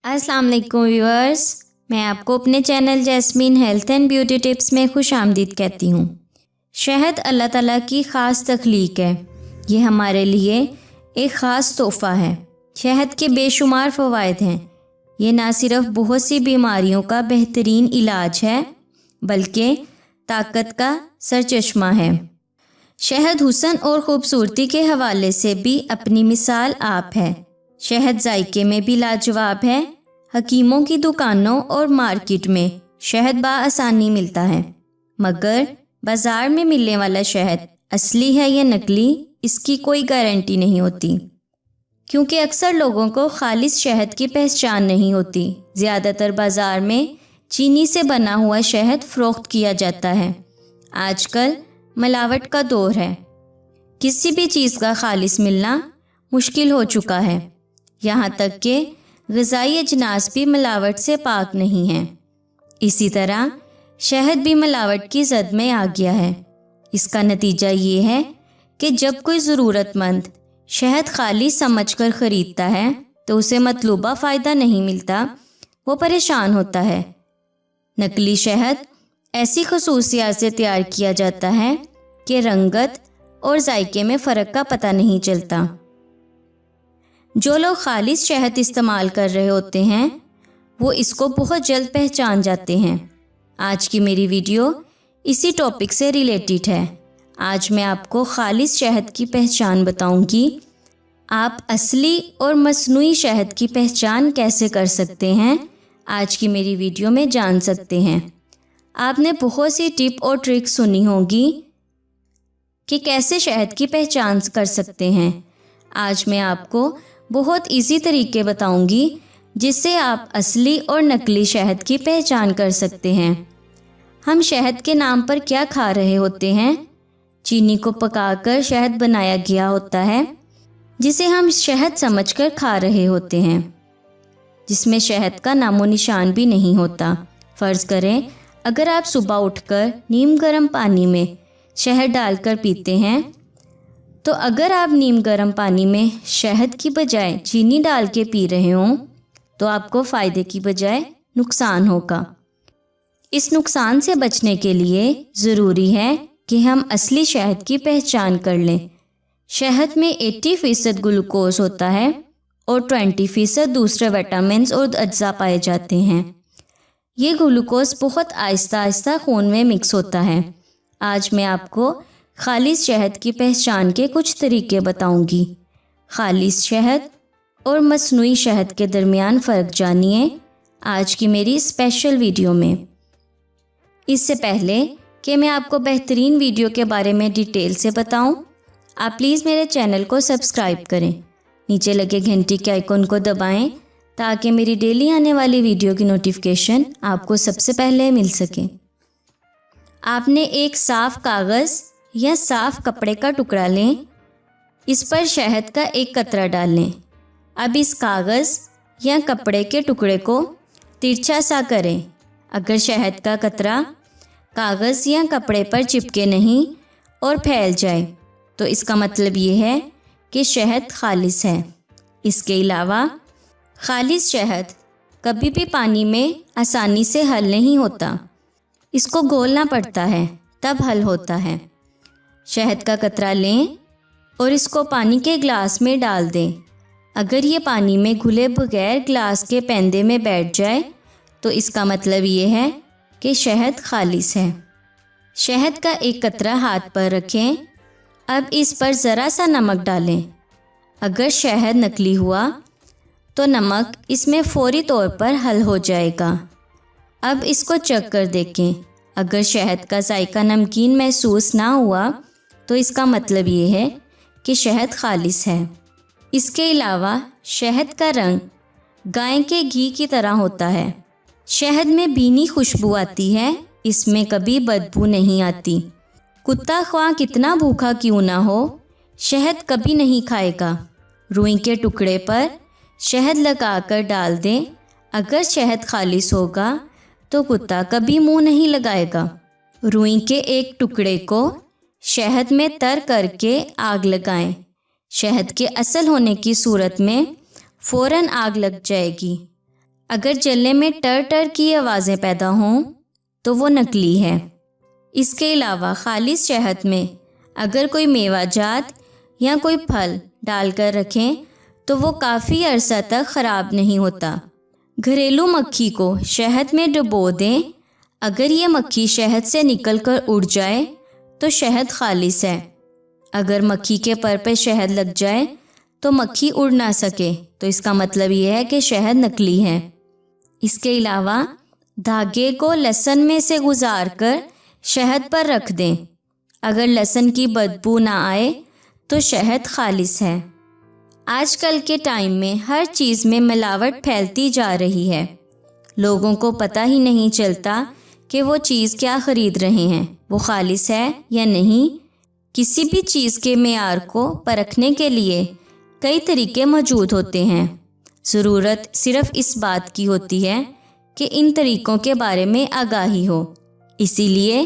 السلام علیکم ویورز، میں آپ کو اپنے channel jasmine health and beauty tips میں خوش آمدید کہتی ہوں۔ شہد اللہ تعالیٰ کی خاص تخلیق ہے۔ یہ ہمارے لیے ایک خاص تحفہ ہے۔ شہد کے بے شمار فوائد ہیں۔ یہ نہ صرف بہت سی بیماریوں کا بہترین علاج ہے بلکہ طاقت کا سرچشمہ ہے۔ شہد حسن اور خوبصورتی کے حوالے سے بھی اپنی مثال آپ ہے۔ شہد ذائقے میں بھی لاجواب ہے۔ حکیموں کی دکانوں اور مارکیٹ میں شہد بآسانی ملتا ہے، مگر بازار میں ملنے والا شہد اصلی ہے یا نکلی، اس کی کوئی گارنٹی نہیں ہوتی، کیونکہ اکثر لوگوں کو خالص شہد کی پہچان نہیں ہوتی۔ زیادہ تر بازار میں چینی سے بنا ہوا شہد فروخت کیا جاتا ہے۔ آج کل ملاوٹ کا دور ہے۔ کسی بھی چیز کا خالص ملنا مشکل ہو چکا ہے، یہاں تک کہ غذائی اجناس بھی ملاوٹ سے پاک نہیں ہیں۔ اسی طرح شہد بھی ملاوٹ کی زد میں آ گیا ہے۔ اس کا نتیجہ یہ ہے کہ جب کوئی ضرورت مند شہد خالص سمجھ کر خریدتا ہے تو اسے مطلوبہ فائدہ نہیں ملتا، وہ پریشان ہوتا ہے۔ نقلی شہد ایسی خصوصیات سے تیار کیا جاتا ہے کہ رنگت اور ذائقے میں فرق کا پتہ نہیں چلتا۔ جو لوگ خالص شہد استعمال کر رہے ہوتے ہیں وہ اس کو بہت جلد پہچان جاتے ہیں۔ آج کی میری ویڈیو اسی ٹاپک سے ریلیٹڈ ہے۔ آج میں آپ کو خالص شہد کی پہچان بتاؤں گی۔ آپ اصلی اور مصنوعی شہد کی پہچان کیسے کر سکتے ہیں، آج کی میری ویڈیو میں جان سکتے ہیں۔ آپ نے بہت سی ٹپ اور ٹرک سنی ہوگی کہ کیسے شہد کی پہچان کر سکتے ہیں۔ آج میں آپ کو بہت ایزی طریقے بتاؤں گی جس سے آپ اصلی اور نکلی شہد کی پہچان کر سکتے ہیں۔ ہم شہد کے نام پر کیا کھا رہے ہوتے ہیں؟ چینی کو پکا کر شہد بنایا گیا ہوتا ہے جسے ہم شہد سمجھ کر کھا رہے ہوتے ہیں، جس میں شہد کا نام و نشان بھی نہیں ہوتا۔ فرض کریں اگر آپ صبح اٹھ کر نیم گرم پانی میں شہد ڈال کر پیتے ہیں تو اگر آپ نیم گرم پانی میں شہد کی بجائے چینی ڈال کے پی رہے ہوں تو آپ کو فائدے کی بجائے نقصان ہوگا۔ اس نقصان سے بچنے کے لیے ضروری ہے کہ ہم اصلی شہد کی پہچان کر لیں۔ شہد میں 80% گلوکوز ہوتا ہے اور 20% دوسرے وٹامنز اور اجزاء پائے جاتے ہیں۔ یہ گلوکوز بہت آہستہ آہستہ خون میں مکس ہوتا ہے۔ آج میں آپ کو خالص شہد کی پہچان کے کچھ طریقے بتاؤں گی۔ خالص شہد اور مصنوعی شہد کے درمیان فرق جانیے آج کی میری اسپیشل ویڈیو میں۔ اس سے پہلے کہ میں آپ کو بہترین ویڈیو کے بارے میں ڈیٹیل سے بتاؤں، آپ پلیز میرے چینل کو سبسکرائب کریں، نیچے لگے گھنٹی کے آئیکن کو دبائیں تاکہ میری ڈیلی آنے والی ویڈیو کی نوٹیفیکیشن آپ کو سب سے پہلے مل سکے۔ آپ نے ایک صاف کاغذ یا صاف کپڑے کا ٹکڑا لیں، اس پر شہد کا ایک قطرہ ڈال لیں۔ اب اس کاغذ یا کپڑے کے ٹکڑے کو ترچھا سا کریں۔ اگر شہد کا قطرہ کاغذ یا کپڑے پر چپکے نہیں اور پھیل جائے تو اس کا مطلب یہ ہے کہ شہد خالص ہے۔ اس کے علاوہ خالص شہد کبھی بھی پانی میں آسانی سے حل نہیں ہوتا، اس کو گھولنا پڑتا ہے تب حل ہوتا ہے۔ شہد کا قطرہ لیں اور اس کو پانی کے گلاس میں ڈال دیں۔ اگر یہ پانی میں گھلے بغیر گلاس کے پیندے میں بیٹھ جائے تو اس کا مطلب یہ ہے کہ شہد خالص ہے۔ شہد کا ایک قطرہ ہاتھ پر رکھیں۔ اب اس پر ذرا سا نمک ڈالیں۔ اگر شہد نکلی ہوا تو نمک اس میں فوری طور پر حل ہو جائے گا۔ اب اس کو چکھ کر دیکھیں۔ اگر شہد کا ذائقہ نمکین محسوس نہ ہوا تو اس کا مطلب یہ ہے کہ شہد خالص ہے۔ اس کے علاوہ شہد کا رنگ گائے کے گھی کی طرح ہوتا ہے۔ شہد میں بھینی خوشبو آتی ہے، اس میں کبھی بدبو نہیں آتی۔ کتا خواہ کتنا بھوکا کیوں نہ ہو، شہد کبھی نہیں کھائے گا۔ روئی کے ٹکڑے پر شہد لگا کر ڈال دیں۔ اگر شہد خالص ہوگا تو کتا کبھی منہ نہیں لگائے گا۔ روئی کے ایک ٹکڑے کو شہد میں تر کر کے آگ لگائیں۔ شہد کے اصل ہونے کی صورت میں فوراً آگ لگ جائے گی۔ اگر چلنے میں ٹر ٹر کی آوازیں پیدا ہوں تو وہ نکلی ہے۔ اس کے علاوہ خالص شہد میں اگر کوئی میوہ جات یا کوئی پھل ڈال کر رکھیں تو وہ کافی عرصہ تک خراب نہیں ہوتا۔ گھریلو مکھی کو شہد میں ڈبو دیں، اگر یہ مکھی شہد سے نکل کر اڑ جائے تو شہد خالص ہے۔ اگر مکھی کے پر پہ شہد لگ جائے تو مکھی اڑ نہ سکے تو اس کا مطلب یہ ہے کہ شہد نکلی ہے۔ اس کے علاوہ دھاگے کو لہسن میں سے گزار کر شہد پر رکھ دیں، اگر لہسن کی بدبو نہ آئے تو شہد خالص ہے۔ آج کل کے ٹائم میں ہر چیز میں ملاوٹ پھیلتی جا رہی ہے، لوگوں کو پتہ ہی نہیں چلتا کہ وہ چیز کیا خرید رہے ہیں، وہ خالص ہے یا نہیں۔ کسی بھی چیز کے معیار کو پرکھنے کے لیے کئی طریقے موجود ہوتے ہیں، ضرورت صرف اس بات کی ہوتی ہے کہ ان طریقوں کے بارے میں آگاہی ہو۔ اسی لیے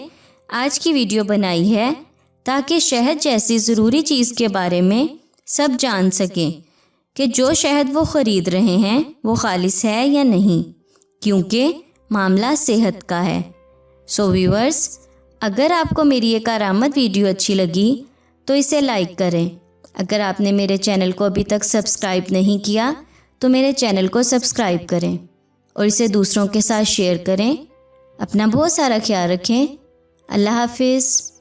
آج کی ویڈیو بنائی ہے تاکہ شہد جیسی ضروری چیز کے بارے میں سب جان سکیں کہ جو شہد وہ خرید رہے ہیں وہ خالص ہے یا نہیں، کیونکہ معاملہ صحت کا ہے۔ سو ویورز، اگر آپ کو میری یہ کارآمد ویڈیو اچھی لگی تو اسے لائک کریں۔ اگر آپ نے میرے چینل کو ابھی تک سبسکرائب نہیں کیا تو میرے چینل کو سبسکرائب کریں اور اسے دوسروں کے ساتھ شیئر کریں۔ اپنا بہت سارا خیال رکھیں۔ اللہ حافظ۔